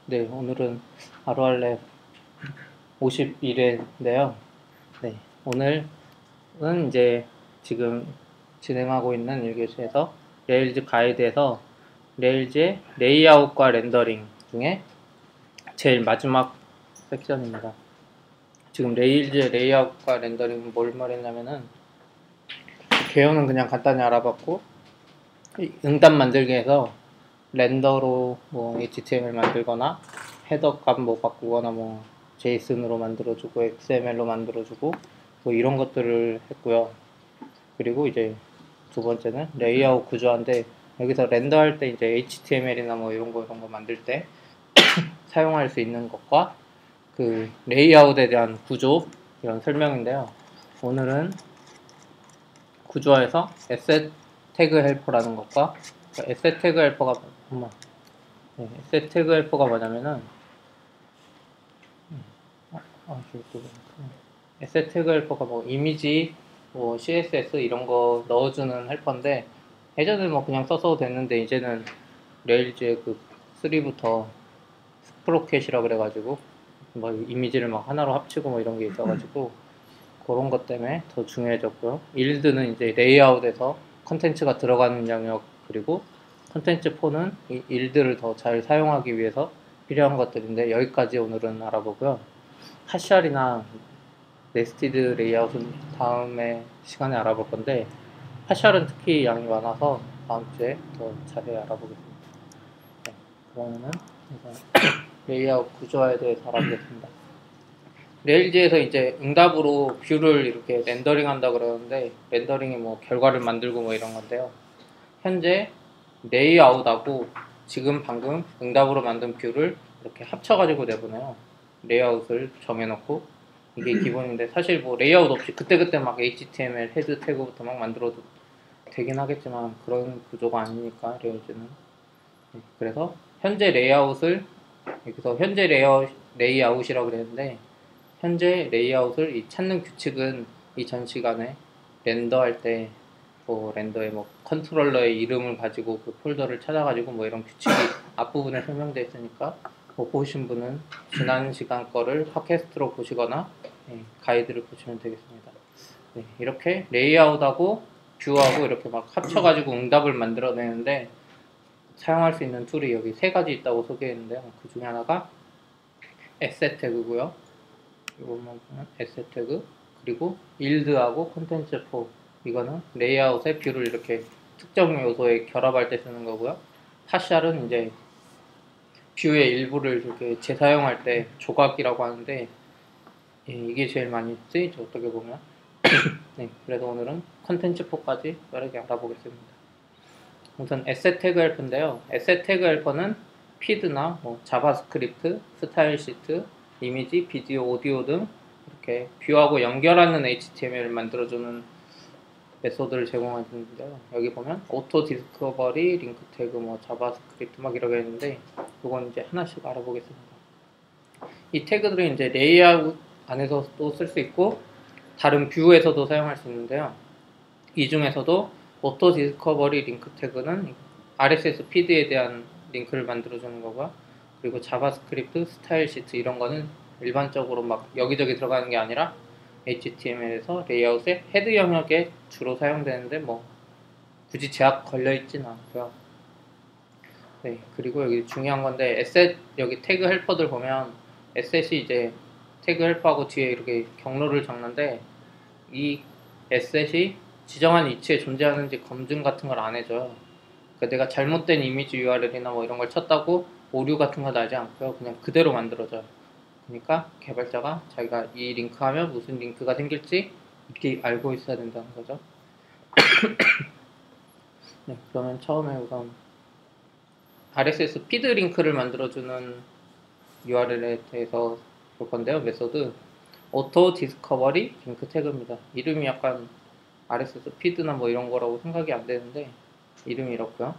네, 오늘은 하루알랩 51회인데요. 네, 오늘은 이제 지금 진행하고 있는 1교시에서 레일즈 가이드에서 레일즈의 레이아웃과 렌더링 중에 제일 마지막 섹션입니다. 지금 레일즈의 레이아웃과 렌더링은 뭘 말했냐면은 개요는 그냥 간단히 알아봤고 응답 만들기에서 렌더로 뭐 HTML 만들거나 헤더 값 뭐 바꾸거나 뭐 JSON으로 만들어주고 XML로 만들어주고 뭐 이런 것들을 했고요. 그리고 이제 두 번째는 레이아웃 구조화인데 여기서 렌더할 때 이제 HTML이나 뭐 이런 거 만들 때 사용할 수 있는 것과 그 레이아웃에 대한 구조 이런 설명인데요. 오늘은 구조화에서 에셋 태그 헬퍼라는 것과 에셋 태그 헬퍼가 에셋 태그 헬퍼가 뭐냐면은 에셋 태그 헬퍼가 뭐 이미지, 뭐 CSS 이런 거 넣어주는 헬퍼인데 예전에 뭐 그냥 써도 됐는데 이제는 레일즈의 그 3부터 스프로켓이라 그래가지고 뭐 이미지를 막 하나로 합치고 뭐 이런 게 있어가지고 그런 것 때문에 더 중요해졌고요. 일드는 이제 레이아웃에서 컨텐츠가 들어가는 영역, 그리고 컨텐츠 4는 이 일드를 더 잘 사용하기 위해서 필요한 것들인데 여기까지 오늘은 알아보고요. 핫샬이나 네스티드 레이아웃은 다음에 시간에 알아볼 건데 핫샬은 특히 양이 많아서 다음 주에 더 자세히 알아보겠습니다. 네, 그러면은 레이아웃 구조화에 대해서 알아보겠습니다. 레일즈에서 이제 응답으로 뷰를 이렇게 렌더링 한다 그러는데 렌더링이 뭐 결과를 만들고 뭐 이런 건데요. 현재 레이아웃하고 지금 방금 응답으로 만든 뷰를 이렇게 합쳐가지고 내보내요. 레이아웃을 정해놓고 이게 기본인데 사실 뭐 레이아웃 없이 그때그때 막 HTML 헤드 태그부터 막 만들어도 되긴 하겠지만 그런 구조가 아니니까 레일즈는. 그래서 현재 레이아웃을 여기서 현재 레이아웃이라고 그랬는데 현재 레이아웃을 이 찾는 규칙은 이 전 시간에 렌더할 때 뭐 렌더에 뭐 컨트롤러의 이름을 가지고 그 폴더를 찾아가지고 뭐 이런 규칙이 앞부분에 설명되어 있으니까 못 보신 분은 지난 시간 거를 팟캐스트로 보시거나 가이드를 보시면 되겠습니다. 네, 이렇게 레이아웃하고 뷰하고 이렇게 막 합쳐가지고 응답을 만들어내는데 사용할 수 있는 툴이 여기 세 가지 있다고 소개했는데요. 그 중에 하나가 에셋 태그고요. 이것만 보면 에셋 태그, 그리고 일드하고 컨텐츠 4 이거는 레이아웃의 뷰를 이렇게 특정 요소에 결합할 때 쓰는 거고요. 핫샬은 이제 뷰의 일부를 이렇게 재사용할 때 조각이라고 하는데 이게 제일 많이 쓰이죠, 어떻게 보면. 네, 그래서 오늘은 컨텐츠 4까지 빠르게 알아보겠습니다. 우선 에셋 태그 헬퍼인데요. 에셋 태그 헬퍼는 피드나 뭐 자바스크립트, 스타일 시트, 이미지, 비디오, 오디오 등 이렇게 뷰하고 연결하는 HTML을 만들어주는 메소드를 제공하는데요. 여기 보면 오토 디스커버리, 링크 태그, 뭐 자바스크립트 막 이렇게 있는데 이건 이제 하나씩 알아보겠습니다. 이 태그들은 이제 레이아웃 안에서도 쓸 수 있고 다른 뷰에서도 사용할 수 있는데요. 이 중에서도 오토 디스커버리 링크 태그는 RSS 피드에 대한 링크를 만들어주는 거고요. 그리고 자바스크립트, 스타일 시트 이런 거는 일반적으로 막 여기저기 들어가는 게 아니라 HTML에서 레이아웃의 헤드 영역에 주로 사용되는데 뭐 굳이 제약 걸려 있진 않고요. 네, 그리고 여기 중요한 건데 에셋 여기 태그 헬퍼들 보면 에셋이 이제 태그 헬퍼하고 뒤에 이렇게 경로를 적는데 이 에셋이 지정한 위치에 존재하는지 검증 같은 걸 안 해줘요. 그러니까 내가 잘못된 이미지 URL이나 뭐 이런 걸 쳤다고 오류 같은 거 나지 않고요. 그냥 그대로 만들어져요. 그러니까 개발자가 자기가 이 링크 하면 무슨 링크가 생길지 이렇게 알고 있어야 된다는 거죠. 네, 그러면 처음에 우선 RSS 피드 링크를 만들어주는 URL에 대해서 볼 건데요. 메소드 오토 디스커버리 링크 태그입니다. 이름이 약간 RSS 피드나 뭐 이런 거라고 생각이 안 되는데 이름이 이렇고요.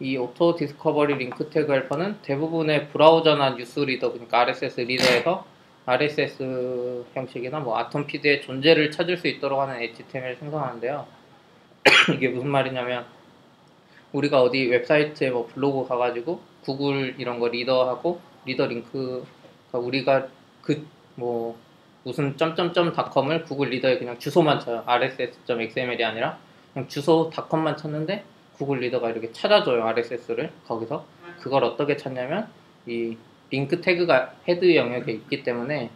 이 오토 디스커버리 링크 태그 헬퍼는 대부분의 브라우저나 뉴스 리더, 그러니까 RSS 리더에서 RSS 형식이나 뭐 아톰 피드의 존재를 찾을 수 있도록 하는 HTML을 생성하는데요. 이게 무슨 말이냐면 우리가 어디 웹사이트에 뭐 블로그 가가지고 구글 이런 거 리더하고 리더 링크가 우리가 그 뭐 무슨 점점점.com을 구글 리더에 그냥 주소만 쳐요. rss.xml이 아니라 그냥 주소 .com만 쳤는데 구글 리더가 이렇게 찾아줘요. RSS를 거기서. 그걸 어떻게 찾냐면 이 링크 태그가 헤드 영역에 있기 때문에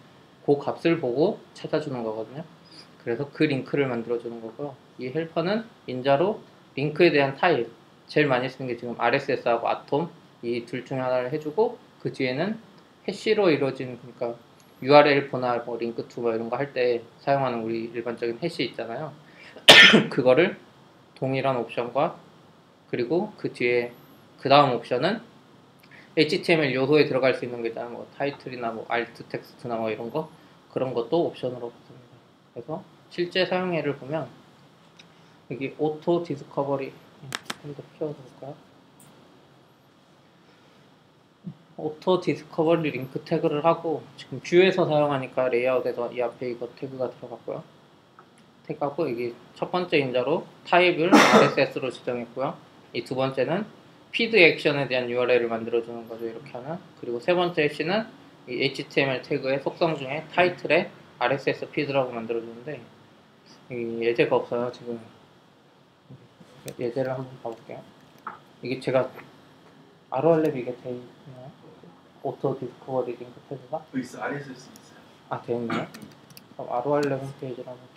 그 값을 보고 찾아주는 거거든요. 그래서 그 링크를 만들어주는 거고요. 이 헬퍼는 인자로 링크에 대한 타입, 제일 많이 쓰는 게 지금 RSS하고 아톰 이 둘 중에 하나를 해주고 그 뒤에는 해시로 이루어진 그러니까 URL4나 뭐 링크2 뭐 이런 거 할 때 사용하는 우리 일반적인 해시 있잖아요. 그거를 동일한 옵션과 그리고 그 뒤에 그 다음 옵션은 HTML 요소에 들어갈 수 있는 게 있잖아요. 뭐 타이틀이나 뭐 알트 텍스트나 뭐 이런 거 그런 것도 옵션으로 붙습니다. 그래서 실제 사용예를 보면 여기 오토 디스커버리 좀 더 키워서 볼까요? 오토 디스커버리 링크 태그를 하고 지금 뷰에서 사용하니까 레이아웃에서 이 앞에 이거 태그가 들어갔고요. 태그하고 여기 첫 번째 인자로 타입을 RSS로 지정했고요. 이 두 번째는 피드 액션에 대한 URL을 만들어주는 거죠. 이렇게 하면. 그리고 세 번째 해시는 이 HTML 태그의 속성 중에 타이틀에 RSS 피드라고 만들어주는데 이 예제가 없어요. 지금 예제를 한번 봐볼게요. 이게 제가 ROL랩 이게 돼 있나요? 오토 디스커버리 링크 태그가? 있어. RSS 있어요. 아, 돼 있나요? 그럼 ROL랩 홈페이지를 한번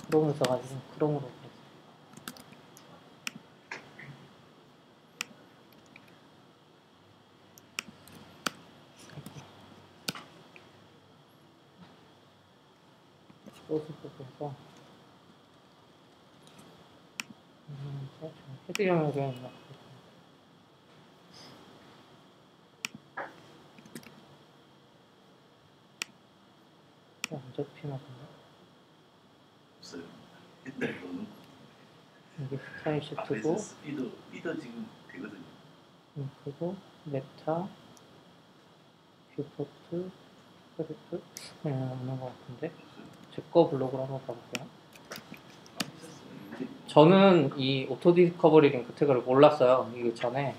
크롬을 써가지고 크롬으로 소스북에서 헤드 영역에 있나 안 접히나 보네. 없어요. 옛날 거는 이게 스타일 시트고 RSS 피더 지금 되거든요. 그리고 메타 뷰포트 스크립트 없는 것 같은데 제 거 블로그로 한번 봐볼게요. 저는 이 오토 디스커버리 링크 태그를 몰랐어요. 이거 전에.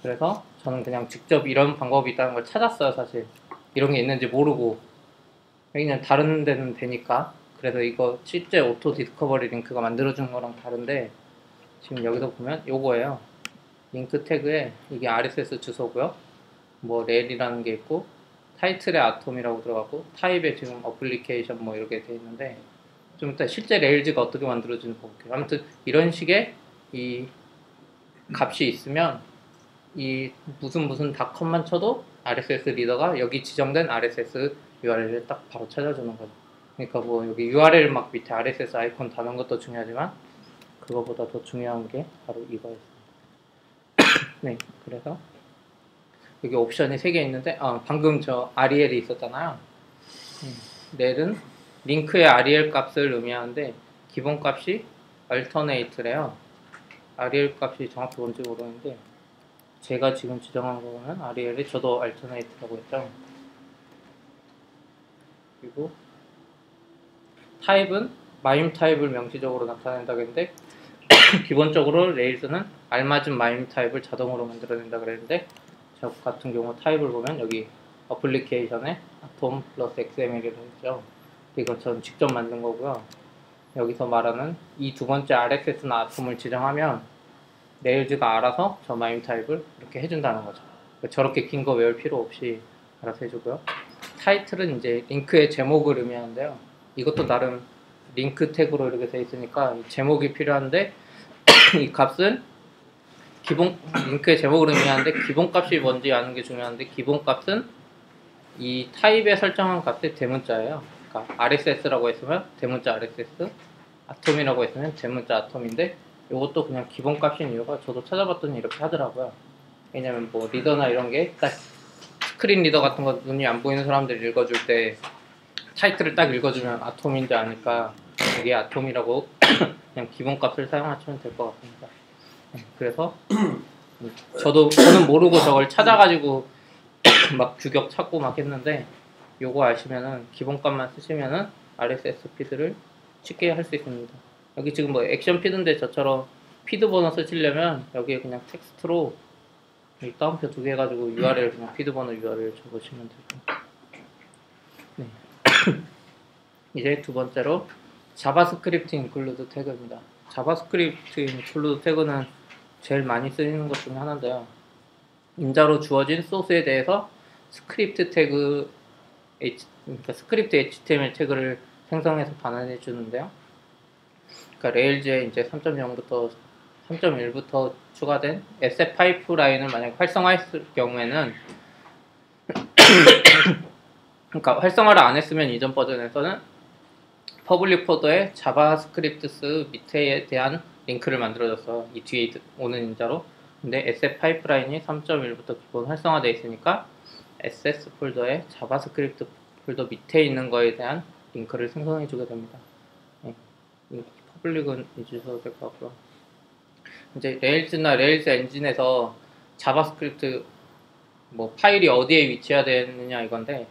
그래서 저는 그냥 직접 이런 방법이 있다는 걸 찾았어요. 사실 이런 게 있는지 모르고 그냥 다른 데는 되니까. 그래서 이거 실제 오토 디스커버리 링크가 만들어주는 거랑 다른데 지금 여기서 보면 요거예요. 링크 태그에 이게 RSS 주소고요. 뭐 렐이라는 게 있고 타이틀에 아톰이라고 들어가고 타입에 지금 어플리케이션 뭐 이렇게 돼 있는데 좀 이따 실제 레일즈가 어떻게 만들어지는지 볼게요. 아무튼 이런 식의 이 값이 있으면 이 무슨 닷컴만 쳐도 RSS 리더가 여기 지정된 RSS URL을 딱 바로 찾아주는 거죠. 그러니까 뭐 여기 URL 막 밑에 RSS 아이콘 다는 것도 중요하지만 그거보다 더 중요한 게 바로 이거였습니다. 네, 그래서 여기 옵션이 3개 있는데 방금 저 REL이 있었잖아요. 렐은 링크의 REL 값을 의미하는데 기본 값이 alternate래요. REL 값이 정확히 뭔지 모르는데 제가 지금 지정한 거 보면 REL이 저도 alternate라고 했죠. 그리고 타입은 마임 타입을 명시적으로 나타낸다고 했는데 기본적으로 레일즈는 알맞은 마임 타입을 자동으로 만들어낸다 그랬는데 저 같은 경우 타입을 보면 여기 어플리케이션에 아톰 플러스 XML이라고 했죠. 이건 전 직접 만든 거고요. 여기서 말하는 이 두 번째 RSS나 아톰을 지정하면 레일즈가 알아서 저 마임 타입을 이렇게 해준다는 거죠. 저렇게 긴 거 외울 필요 없이 알아서 해주고요. 타이틀은 이제 링크의 제목을 의미하는데요. 이것도 나름 링크 태그로 이렇게 돼 있으니까 제목이 필요한데 이 값은 기본 링크의 제목을 의미하는데 기본 값이 뭔지 아는 게 중요한데 기본 값은 이 타입에 설정한 값의 대문자예요. 그러니까 RSS라고 했으면 대문자 RSS, 아톰이라고 했으면 대문자 아톰인데 이것도 그냥 기본 값인 이유가 저도 찾아봤더니 이렇게 하더라고요. 왜냐면 뭐 리더나 이런 게 딱 스크린 리더 같은 거 눈이 안 보이는 사람들이 읽어줄 때 타이틀을 딱 읽어주면 아톰인지 아니까 이게 아톰이라고 그냥 기본 값을 사용하시면 될 것 같습니다. 그래서 저는 모르고 저걸 찾아가지고 막 규격 찾고 막 했는데 요거 아시면은 기본 값만 쓰시면은 RSS 피드를 쉽게 할 수 있습니다. 여기 지금 뭐 액션 피드인데 저처럼 피드 번호 쓰시려면 여기에 그냥 텍스트로 이 따옴표 2개 해가지고 URL 그냥 피드 번호 URL 적으시면 되고. 네. 이제 두 번째로 자바스크립트 인클루드 태그입니다. 자바스크립트 인클루드 태그는 제일 많이 쓰이는 것 중에 하나인데요. 인자로 주어진 소스에 대해서 스크립트 태그 그러니까 스크립트 HTML 태그를 생성해서 반환해 주는데요. 그러니까 레일즈에 이제 3.0부터 3.1부터 추가된 SF 파이프라인을 만약에 활성화했을 경우에는 그러니까 활성화를 안 했으면 이전 버전에서는 퍼블릭 폴더에 자바스크립트스 밑에에 대한 링크를 만들어줬어요. 이 뒤에 오는 인자로. 근데 SF 파이프라인이 3.1부터 기본 활성화되어 있으니까 SS 폴더에 자바스크립트 폴더 밑에 있는 거에 대한 링크를 생성해 주게 됩니다. 네. 퍼블릭은 잊으셔도 될 것 같고요. 이제 레일즈나 레일즈 엔진에서 자바스크립트 뭐 파일이 어디에 위치해야 되느냐 이건데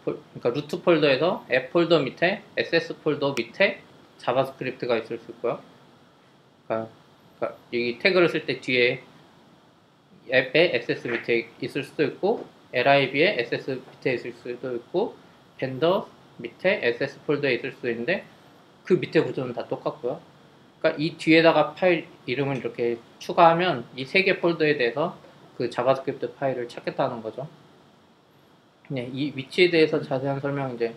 그러니까 루트 폴더에서 앱 폴더 밑에 SS 폴더 밑에 자바스크립트가 있을 수 있고요. 그러니까 이 태그를 쓸 때 뒤에 앱에 SS 밑에 있을 수도 있고 lib에 SS 밑에 있을 수도 있고 벤더 밑에 SS 폴더에 있을 수도 있는데 그 밑에 구조는 다 똑같고요. 그러니까 이 뒤에다가 파일 이름을 이렇게 추가하면 이 세 개 폴더에 대해서 그 자바스크립트 파일을 찾겠다는 거죠. 네, 이 위치에 대해서 자세한 설명 이제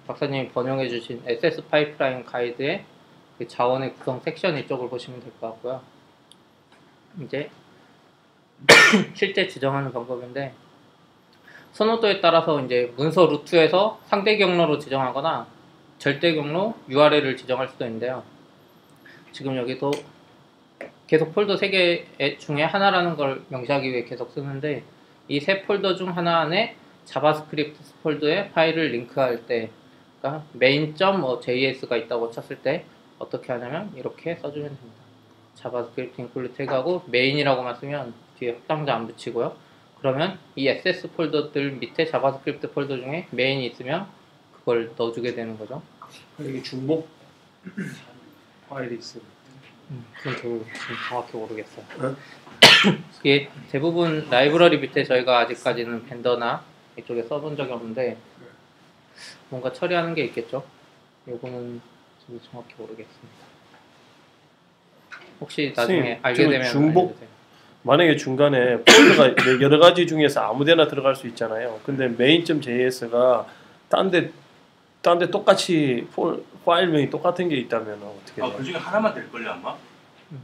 박사님이 번역해 주신 SS 파이프라인 가이드의 그 자원의 구성 섹션 이쪽을 보시면 될 것 같고요. 이제 실제 지정하는 방법인데 선호도에 따라서 이제 문서 루트에서 상대 경로로 지정하거나 절대 경로 URL을 지정할 수도 있는데요. 지금 여기도 계속 폴더 3개 중에 하나라는 걸 명시하기 위해 계속 쓰는데 이 세 폴더 중 하나 안에 자바스크립트 폴더에 파일을 링크할 때 그러니까 main.js가 있다고 쳤을 때 어떻게 하냐면 이렇게 써주면 됩니다. 자바스크립트 인클루드 태그하고 main이라고만 쓰면 뒤에 확장자 안 붙이고요. 그러면 이 SS 폴더들 밑에 자바스크립트 폴더 중에 main이 있으면 그걸 넣어주게 되는 거죠. 이게 중복 파일이 있어요. 그건 저도 지금 정확히 모르겠어요. 이게 대부분 라이브러리 밑에 저희가 아직까지는 벤더나 이쪽에 써본 적이 없는데 뭔가 처리하는 게 있겠죠. 요거는 저도 정확히 모르겠습니다. 혹시 나중에 알게 되면 알려주세요. 만약에 중간에 폴더가 여러 가지 중에서 아무데나 들어갈 수 있잖아요. 근데 main.js가 딴 데 똑같이 파일명이 똑같은 게 있다면 어떻게 돼요? 그 중에 하나만 될 걸요 아마.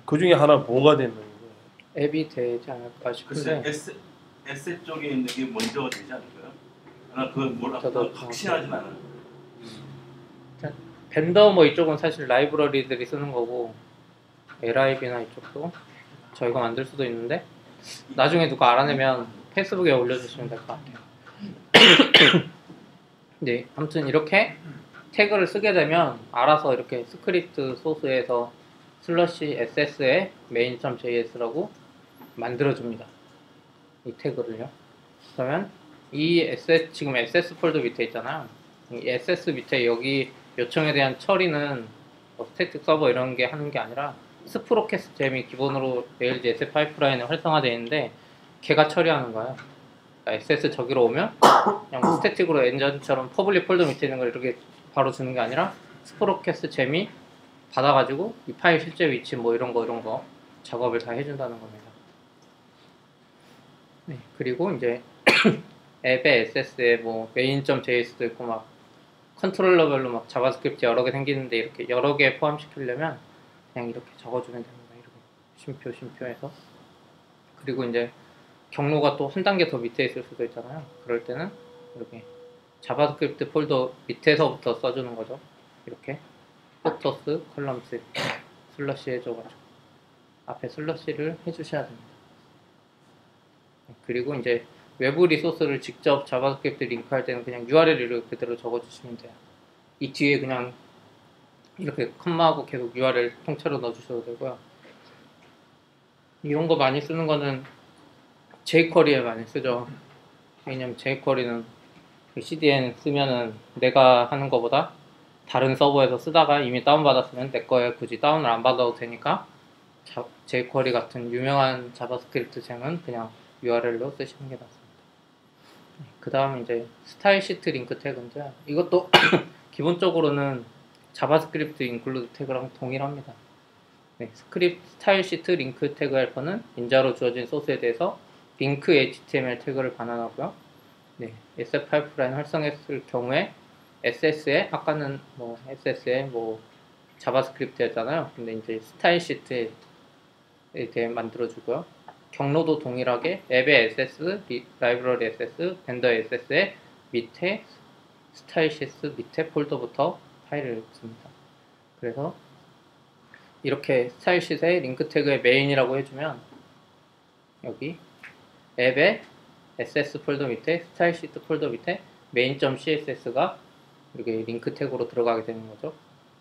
그 중에 하나 뭐가 되는 거예요? 앱이 되지 않을까 싶은데. 글쎄 S 쪽에 있는 게 먼저 되지 않을까요? 나 그걸 뭐라 저도 확신하진 않아요. 벤더 뭐 이쪽은 사실 라이브러리들이 쓰는 거고 lib나 이쪽도 저희가 만들 수도 있는데 나중에 누가 알아내면 페이스북에 올려주시면 될 것 같아요. 네, 아무튼 이렇게 태그를 쓰게 되면 알아서 이렇게 스크립트 소스에서 /ss에 main.js라고 만들어줍니다. 이 태그를요. 그러면 이 지금 SS 폴더 밑에 있잖아요. 이 SS 밑에 여기 요청에 대한 처리는 뭐 스태틱 서버 이런 게 하는 게 아니라 스프로켓 잼이 기본으로 레일즈 SF 파이프라인에 활성화되어 있는데 걔가 처리하는 거예요. 그러니까 SS 저기로 오면 그냥 뭐 스태틱으로 엔전처럼 퍼블릭 폴더 밑에 있는 걸 이렇게 바로 주는 게 아니라 스프로켓 잼이 받아가지고 이 파일 실제 위치 뭐 이런 거 작업을 다 해준다는 겁니다. 네, 그리고 이제 앱의 SS에 뭐 main.js도 있고 막 컨트롤러별로 막 자바스크립트 여러 개 생기는데 이렇게 여러 개 포함시키려면 그냥 이렇게 적어주면 됩니다. 이렇게 쉼표해서. 그리고 이제 경로가 또 한 단계 더 밑에 있을 수도 있잖아요. 그럴 때는 이렇게 자바스크립트 폴더 밑에서부터 써주는 거죠. 이렇게 포터스 컬럼스 슬러시 해줘가지고 앞에 슬러시를 해주셔야 됩니다. 그리고 이제 외부 리소스를 직접 자바스크립트 링크할 때는 그냥 URL을 그대로 적어주시면 돼요. 이 뒤에 그냥 이렇게 컴마하고 계속 URL 통째로 넣어주셔도 되고요. 이런 거 많이 쓰는 거는 jQuery에 많이 쓰죠. 왜냐면 jQuery는 CDN 쓰면은 내가 하는 거보다 다른 서버에서 쓰다가 이미 다운받았으면 내 거에 굳이 다운을 안 받아도 되니까 jQuery 같은 유명한 자바스크립트 쟁은 그냥 URL로 쓰시는 게 낫습니다. 그 다음 이제 스타일 시트 링크 태그인데 이것도 기본적으로는 자바스크립트 인클루드 태그랑 동일합니다. 네, 스크립트 스타일 시트 링크 태그 헬퍼는 인자로 주어진 소스에 대해서 링크 HTML 태그를 반환하고요. 네, SF 파이프라인 활성했을 경우에 SS에 아까는 뭐 SS에 뭐 자바스크립트였잖아요. 근데 이제 스타일 시트에 대해 만들어주고요. 경로도 동일하게 앱의 SS, 라이브러리 SS, 벤더 SS의 밑에 스타일 시트 밑에 폴더부터 파일을 씁니다. 그래서 이렇게 스타일 시트의 링크 태그의 메인이라고 해주면 여기 앱의 SS 폴더 밑에 스타일 시트 폴더 밑에 main.css가 이렇게 링크 태그로 들어가게 되는 거죠.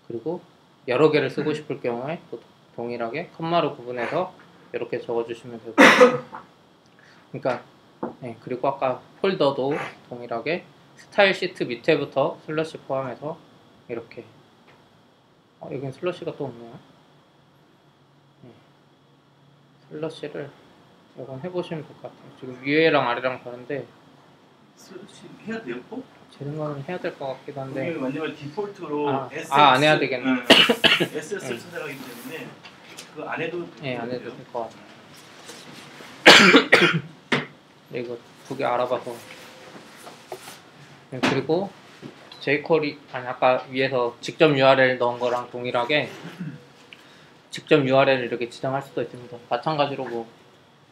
그리고 여러 개를 쓰고 싶을 경우에 또 동일하게 컴마로 구분해서 이렇게 적어주시면 되고 그러니까 네, 그리고 아까 폴더도 동일하게 스타일 시트 밑에부터 슬러시 포함해서 이렇게 여긴 슬러시가 또 없네요. 네, 슬러시를 이건 해보시면 될 것 같아요. 지금 위에랑 아래랑 다른데 해야 돼요? 꼭? 제 생각은 해야 될 것 같기도 한데 왜냐면 디폴트로 SS, 안 해야 되겠네. SS를 찾아가기 때문에 그 안 해도 네, 안 해도 될 것 같아요. 네, 이거 두 개 알아봐서 네, 그리고 jQuery 아까 위에서 직접 URL 넣은 거랑 동일하게 직접 URL을 이렇게 지정할 수도 있습니다. 마찬가지로 뭐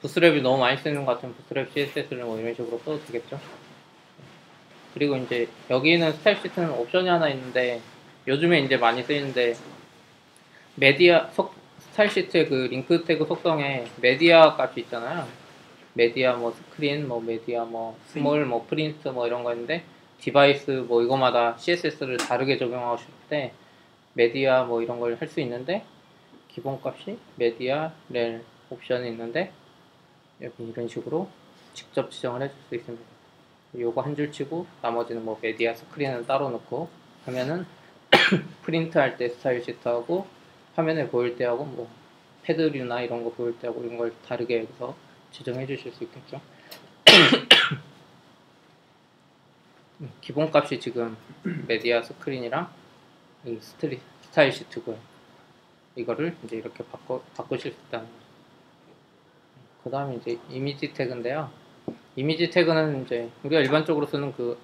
부스랩이 너무 많이 쓰는 것 같으면 부스랩 CSS를 뭐 이런 식으로 써도 되겠죠. 그리고 이제 여기는 스타일 시트는 옵션이 하나 있는데 요즘에 이제 많이 쓰이는데 메디아 스타일 시트의 그 링크 태그 속성에 메디아 값이 있잖아요. 메디아 뭐 스크린 뭐 메디아 뭐 스몰 뭐 프린트 뭐 이런 거 있는데 디바이스 뭐 이거마다 CSS를 다르게 적용하고 싶을 때 메디아 뭐 이런 걸 할 수 있는데 기본값이 메디아 렐 옵션이 있는데 여기 이런 식으로 직접 지정을 해줄 수 있습니다. 요거 한 줄 치고 나머지는 뭐 메디아 스크린은 따로 넣고 하면은 프린트 할 때 스타일 시트하고 화면에 보일 때 하고 뭐 패드류나 이런 거 보일 때 하고 이런 걸 다르게 해서 지정해 주실 수 있겠죠. 기본값이 지금 메디아 스크린이랑 이 스타일 시트고요. 이거를 이제 이렇게 바꾸실 수 있다는 거죠. 그 다음에 이제 이미지 태그인데요. 이미지 태그는 이제 우리가 일반적으로 쓰는 그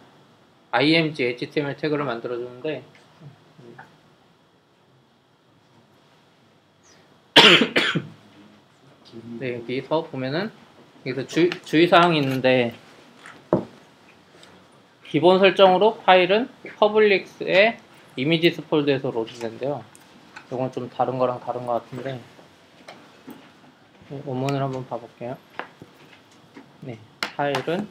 img html 태그를 만들어 주는데 네, 여기서 보면은 여기서 주의사항이 있는데 기본 설정으로 파일은 public의 images 폴더에서 로드된대요. 이건 좀 다른 거랑 다른 것 같은데 원문을 한번 봐볼게요. 네, 파일은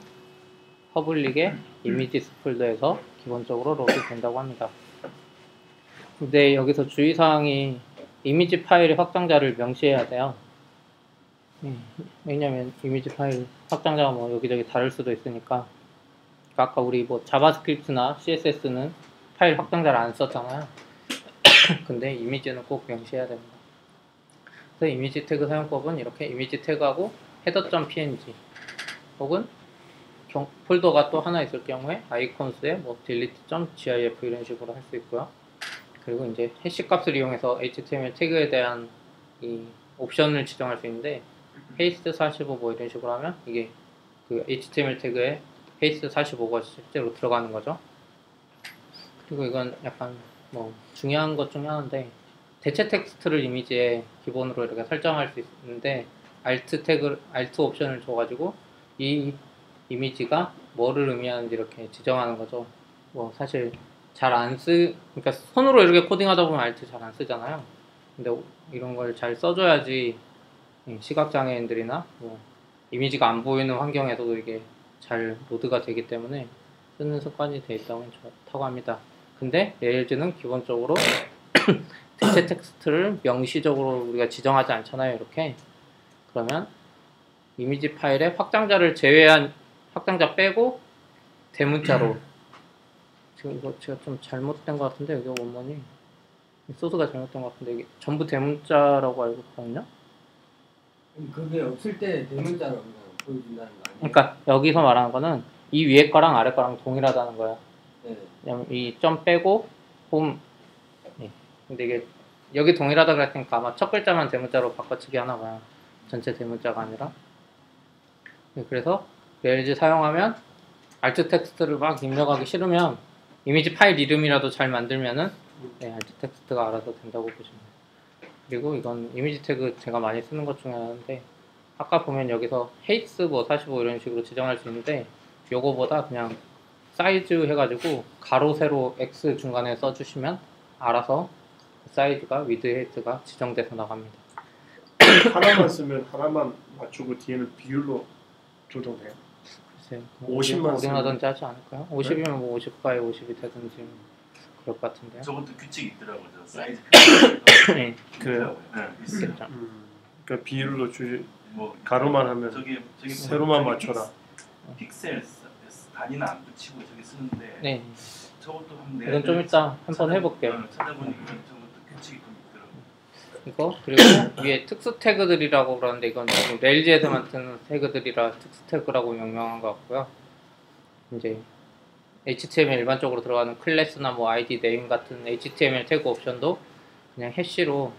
public의 images 폴더에서 기본적으로 로드된다고 합니다. 근데 여기서 주의사항이 이미지 파일의 확장자를 명시해야 돼요. 왜냐면 이미지 파일 확장자가 뭐 여기저기 다를 수도 있으니까. 아까 우리 뭐 자바스크립트나 CSS는 파일 확장자를 안 썼잖아요. 근데 이미지는 꼭 명시해야 됩니다. 그래서 이미지 태그 사용법은 이렇게 이미지 태그하고 header.png 혹은 폴더가 또 하나 있을 경우에 아이콘스에 뭐 delete.gif 이런 식으로 할 수 있고요. 그리고 이제 해시 값을 이용해서 HTML 태그에 대한 이 옵션을 지정할 수 있는데 paste 45 뭐 이런 식으로 하면 이게 그 HTML 태그에 paste 45가 실제로 들어가는 거죠. 그리고 이건 약간 뭐 중요한 것 중에 하나인데 대체 텍스트를 이미지에 기본으로 이렇게 설정할 수 있는데 alt 옵션을 줘가지고 이 이미지가 뭐를 의미하는지 이렇게 지정하는 거죠. 뭐 사실 그러니까 손으로 이렇게 코딩하다 보면 alt 잘 안 쓰잖아요. 근데 이런 걸 잘 써줘야지 시각장애인들이나 뭐 이미지가 안 보이는 환경에서도 이게 잘 로드가 되기 때문에 쓰는 습관이 돼 있다고 좋다고 합니다. 근데 레일즈는 기본적으로 대체 텍스트를 명시적으로 우리가 지정하지 않잖아요. 이렇게 그러면 이미지 파일에 확장자를 제외한 확장자 빼고 대문자로 지금 이거 제가 좀 잘못된 것 같은데 여기 원문이 소스가 잘못된 것 같은데 이게 전부 대문자라고 알고 있거든요. 그게 없을 때 대문자로 그냥 보여준다는 거 아니에요? 그러니까 여기서 말하는 거는 이 위에 거랑 아래 거랑 동일하다는 거예요. 네. 그냥 이 점 빼고 홈. 예. 근데 이게 여기 동일하다 그랬으니까 아마 첫 글자만 대문자로 바꿔치기 하나 봐요. 전체 대문자가 아니라. 네, 그래서 레일즈 사용하면 알트 텍스트를 막 입력하기 싫으면 이미지 파일 이름이라도 잘 만들면은 네, 알트 텍스트가 알아서 된다고 보시면 돼요. 그리고 이건 이미지 태그 제가 많이 쓰는 것 중에 하나인데 아까 보면 여기서 헤이스 뭐 45 이런 식으로 지정할 수 있는데 요거보다 그냥 사이즈 해가지고 가로 세로 X 중간에 써주시면 알아서 사이즈가 위드 헤이트가 지정돼서 나갑니다. 하나만 쓰면 하나만 맞추고 뒤에는 비율로 조정돼요. 글쎄요. 50만 오링하든지 하지 않을까요? 50이면 뭐 50바에 50이 되든지 그럴 것 같은데요. 저것도 규칙이 있더라고요. 저 사이즈 네. 그래요? 네, 있어요. 있겠죠. 그러니까 비율로 뭐 가로만 하면 저기 세로만 맞춰라. 픽셀 단위는 안 붙이고 저기 쓰는데 네. 저것도 한번 이건 좀 이따 한번 해볼게요. 찾아보니까 저것도 규칙이 좀 있더라고요. 이거 그리고 위에 특수 태그들이라고 그러는데 이건 레일즈에서만 쓰는 태그들이라 특수 태그라고 명명한 것 같고요. 이제 HTML 일반적으로 들어가는 클래스나 뭐 ID 네임 같은 HTML 태그 옵션도 그냥 해시로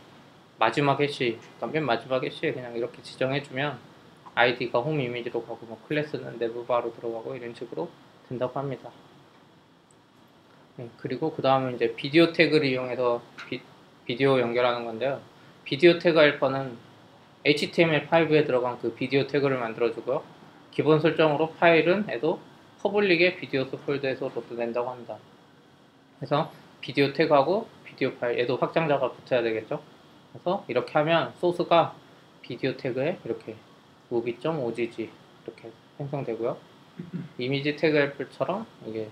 마지막 해시, 그러니까 맨 마지막 해시에 그냥 이렇게 지정해주면 ID가 홈 이미지로 가고 뭐 클래스는 내부 바로 들어가고 이런 식으로 된다고 합니다. 네, 그리고 그 다음에 이제 비디오 태그를 이용해서 비디오 연결하는 건데요. 비디오 태그 할 거는 HTML5에 들어간 그 비디오 태그를 만들어주고요. 기본 설정으로 파일은 해도 퍼블릭의 비디오스 폴더에서 로드된다고 합니다. 그래서 비디오 태그하고 비디오 파일, 얘도 확장자가 붙어야 되겠죠. 그래서 이렇게 하면 소스가 비디오 태그에 이렇게 movie.ogg 이렇게 생성되고요. 이미지 태그 헬프처럼 이게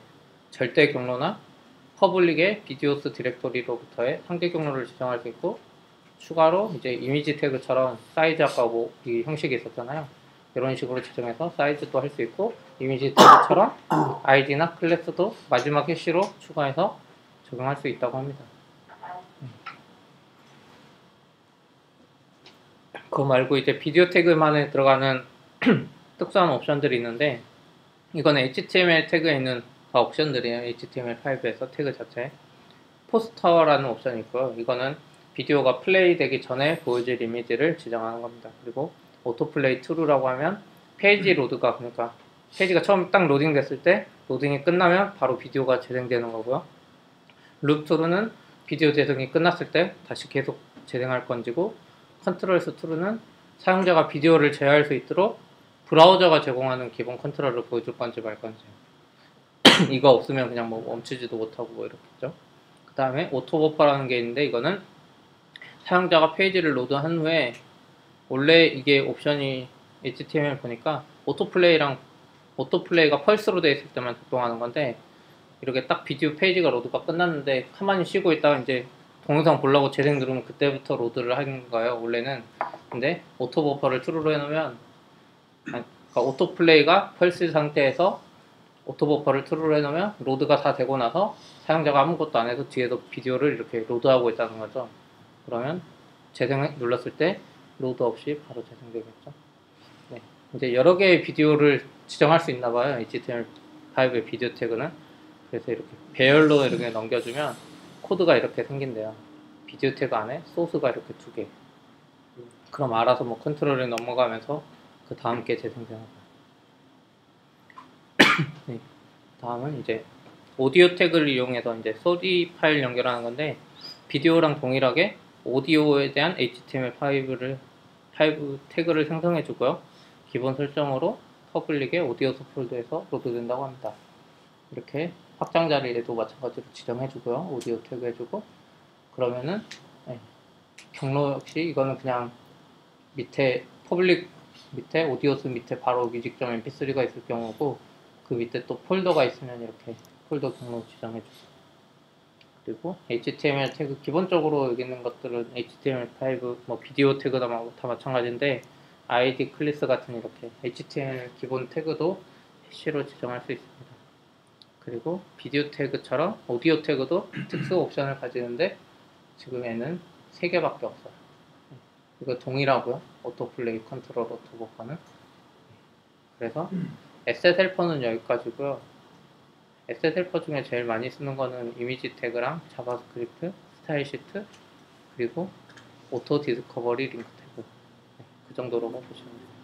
절대 경로나 퍼블릭의 비디오스 디렉토리로부터의 상대 경로를 지정할 수 있고 추가로 이제 이미지 태그처럼 사이즈 아까 뭐 이 형식이 있었잖아요. 이런 식으로 지정해서 사이즈도 할 수 있고 이미지 태그처럼 아이디나 클래스도 마지막 해시로 추가해서 적용할 수 있다고 합니다. 그거 말고 이제 비디오 태그만에 들어가는 특수한 옵션들이 있는데 이건 HTML 태그에 있는 다 옵션들이에요. HTML5에서 태그 자체 포스터라는 옵션이 있고요. 이거는 비디오가 플레이 되기 전에 보여질 이미지를 지정하는 겁니다. 그리고 오토플레이 true라고 하면 페이지 로드가 그러니까 페이지가 처음 딱 로딩 됐을 때 로딩이 끝나면 바로 비디오가 재생되는 거고요. 룹 true는 비디오 재생이 끝났을 때 다시 계속 재생할 건지고 컨트롤스 true는 사용자가 비디오를 제어할 수 있도록 브라우저가 제공하는 기본 컨트롤을 보여줄 건지 말 건지 이거 없으면 그냥 뭐 멈추지도 못하고 뭐 이렇겠죠. 그 다음에 오토버퍼라는 게 있는데 이거는 사용자가 페이지를 로드한 후에 원래 이게 옵션이 HTML 보니까 오토플레이가 펄스로 되어 있을 때만 작동하는 건데 이렇게 딱 비디오 페이지가 로드가 끝났는데 가만히 쉬고 있다가 이제 동영상 보려고 재생 누르면 그때부터 로드를 하는 거예요 원래는. 근데 오토버퍼를 true로 해놓으면 그러니까 오토플레이가 펄스 상태에서 오토버퍼를 true로 해놓으면 로드가 다 되고 나서 사용자가 아무것도 안 해도 뒤에서 비디오를 이렇게 로드하고 있다는 거죠. 그러면 재생 눌렀을 때 로드 없이 바로 재생되겠죠. 네. 이제 여러 개의 비디오를 지정할 수 있나 봐요. HTML5의 비디오 태그는. 그래서 이렇게 배열로 이렇게 넘겨주면 코드가 이렇게 생긴대요. 비디오 태그 안에 소스가 이렇게 2개. 그럼 알아서 뭐 컨트롤에 넘어가면서 그 다음 게 재생되는 거예요. 네. 다음은 이제 오디오 태그를 이용해서 이제 소리 파일 연결하는 건데 비디오랑 동일하게 오디오에 대한 HTML5 태그를 생성해 주고요. 기본 설정으로 퍼블릭의 오디오 폴더에서 로드된다고 합니다. 이렇게 확장 자리에도 마찬가지로 지정해 주고요. 오디오 태그 해주고 그러면은 네. 경로 역시 이거는 그냥 밑에 퍼블릭 밑에 오디오스 밑에 바로 뮤직.mp3가 있을 경우고 그 밑에 또 폴더가 있으면 이렇게 폴더 경로 지정해 주고 그리고 HTML 태그 기본적으로 여기 있는 것들은 HTML5 뭐 비디오 태그다 다 마찬가지인데 ID 클래스 같은 이렇게 HTML 기본 태그도 해시로 지정할 수 있습니다. 그리고 비디오 태그처럼 오디오 태그도 특수 옵션을 가지는데 지금에는 3개밖에 없어요. 이거 동일하고요. 오토플레이 컨트롤 오토보커는. 그래서 에셋 헬퍼는 여기까지고요. 에셋 헬퍼 중에 제일 많이 쓰는 거는 이미지 태그랑 자바스크립트, 스타일 시트, 그리고 오토 디스커버리 링크 태그. 그 정도로만 보시면 돼요.